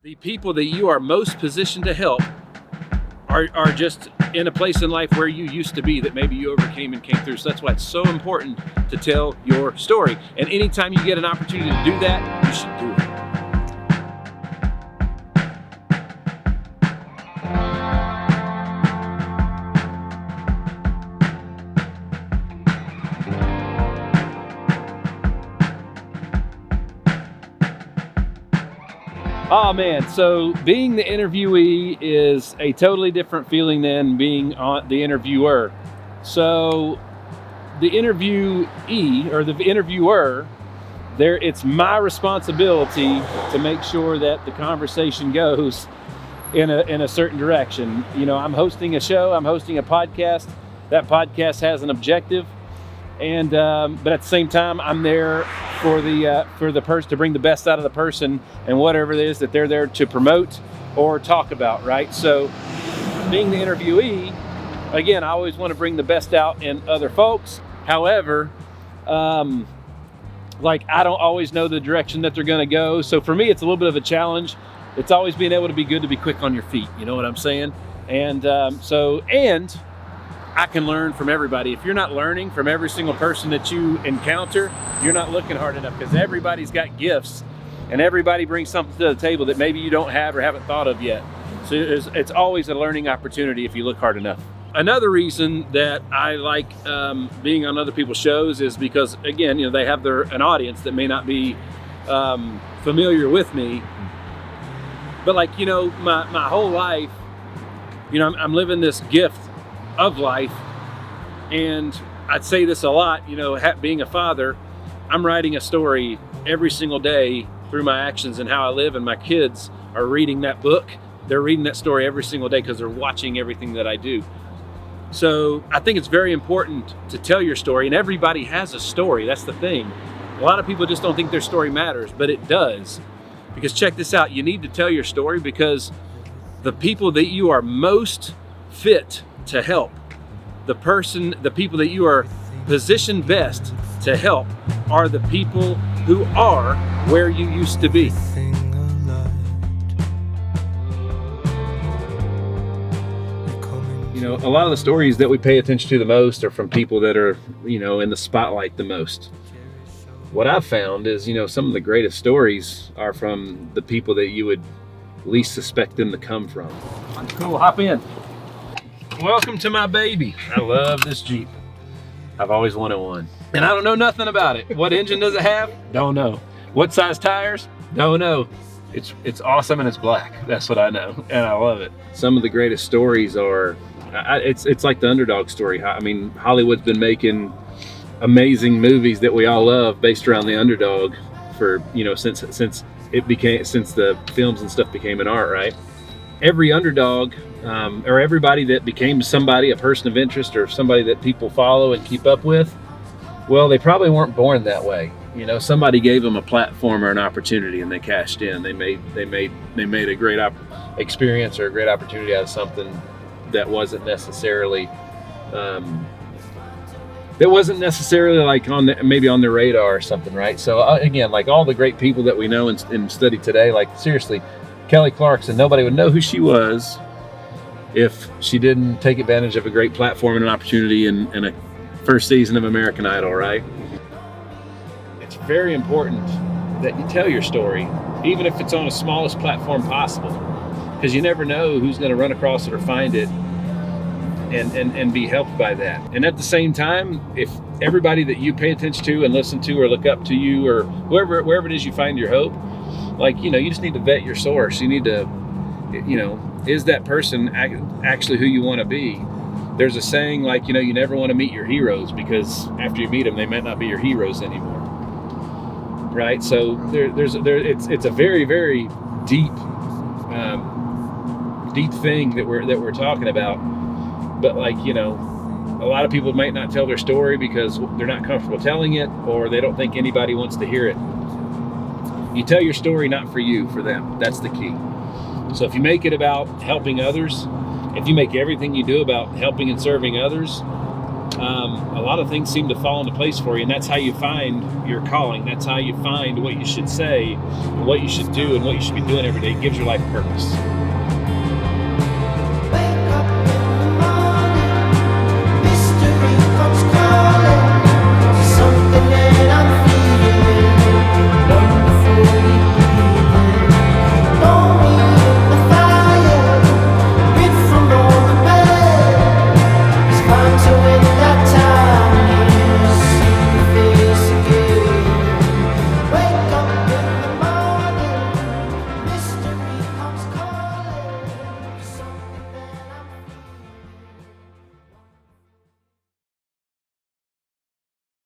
The people that you are most positioned to help are just in a place in life where you used to be that maybe you overcame and came through. So that's why it's so important to tell your story. And anytime you get an opportunity to do that, you should do it. Oh man, so being the interviewee is a totally different feeling than being the interviewer. So the interviewee or the interviewer, it's my responsibility to make sure that the conversation goes in a certain direction. You know, I'm hosting a show, I'm hosting a podcast. That podcast has an objective, and but at the same time, I'm there for the person to bring the best out of the person and whatever it is that they're there to promote or talk about, right? So being the interviewee, again, I always want to bring the best out in other folks. However, I don't always know the direction that they're going to go. So for me, it's a little bit of a challenge. It's always being able to be good to be quick on your feet. You know what I'm saying? And and I can learn from everybody. If you're not learning from every single person that you encounter, you're not looking hard enough, because everybody's got gifts and everybody brings something to the table that maybe you don't have or haven't thought of yet. So it's always a learning opportunity if you look hard enough. Another reason that I like being on other people's shows is because, again, you know, they have an audience that may not be familiar with me. But like, you know, my whole life, you know, I'm living this gift of life, and I'd say this a lot, you know, being a father, I'm writing a story every single day through my actions and how I live, and my kids are reading that book. They're reading that story every single day because they're watching everything that I do. So I think it's very important to tell your story, and everybody has a story. That's the thing. A lot of people just don't think their story matters, but it does. Because check this out, you need to tell your story because the people that you are most fit to help, the people that you are positioned best to help are the people who are where you used to be. You know, a lot of the stories that we pay attention to the most are from people that are, you know, in the spotlight the most. What I've found is, you know, some of the greatest stories are from the people that you would least suspect them to come from. Cool, hop in. Welcome to my baby. I love this Jeep. I've always wanted one. And I don't know nothing about it. What engine does it have? Don't know. What size tires? Don't know. It's awesome and it's black. That's what I know. And I love it. Some of the greatest stories are, it's like the underdog story. I mean, Hollywood's been making amazing movies that we all love based around the underdog for, you know, since the films and stuff became an art, right? Every underdog, or everybody that became somebody, a person of interest or somebody that people follow and keep up with, well, they probably weren't born that way. You know, somebody gave them a platform or an opportunity and they cashed in. They made a great experience or a great opportunity out of something that wasn't necessarily like maybe on their radar or something, right? So again, like all the great people that we know and study today, like seriously, Kelly Clarkson, nobody would know who she was if she didn't take advantage of a great platform and an opportunity in a first season of American Idol, right? It's very important that you tell your story, even if it's on the smallest platform possible, because you never know who's going to run across it or find it and be helped by that. And at the same time, if everybody that you pay attention to and listen to or look up to you or wherever it is you find your hope, like, you know, you just need to vet your source. You need to, you know, is that person actually who you want to be? There's a saying, like, you know, you never want to meet your heroes because after you meet them, they might not be your heroes anymore, right? So it's a very, very deep thing that we're talking about. But like, you know, a lot of people might not tell their story because they're not comfortable telling it, or they don't think anybody wants to hear it. You tell your story not for you, for them. That's the key. So if you make it about helping others, if you make everything you do about helping and serving others, a lot of things seem to fall into place for you, and that's how you find your calling. That's how you find what you should say, and what you should do, and what you should be doing every day. It gives your life purpose.